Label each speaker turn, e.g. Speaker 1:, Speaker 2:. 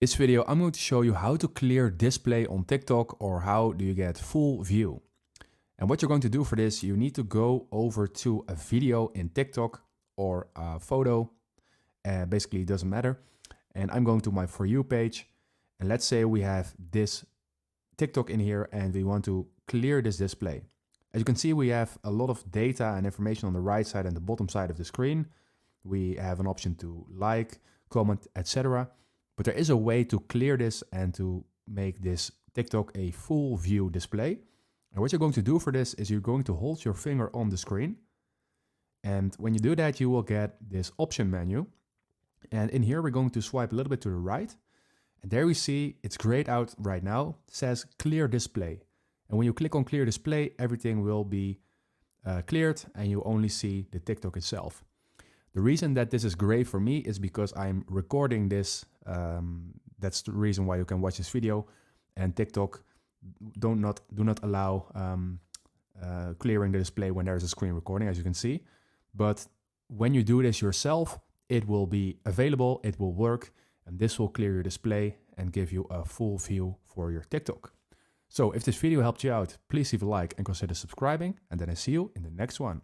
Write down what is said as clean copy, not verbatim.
Speaker 1: This video, I'm going to show you how to clear display on TikTok, or how do you get full view. And what you're going to do for this, you need to go over to a video in TikTok or a photo. Basically, it doesn't matter. And I'm going to my For You page. And let's say we have this TikTok in here and we want to clear this display. As you can see, we have a lot of data and information on the right side and the bottom side of the screen. We have an option to like, comment, etc. But there is a way to clear this and to make this TikTok a full view display. And what you're going to do for this is you're going to hold your finger on the screen. And when you do that, you will get this option menu. And in here, we're going to swipe a little bit to the right. And there we see it's grayed out right now. It says clear display. And when you click on clear display, everything will be cleared and you only see the TikTok itself. The reason that this is gray for me is because I'm recording this. That's the reason why you can watch this video. And TikTok do not allow clearing the display when there's a screen recording, as you can see. But when you do this yourself, it will be available, it will work, and this will clear your display and give you a full view for your TikTok. So if this video helped you out, please leave a like and consider subscribing, and then I see you in the next one.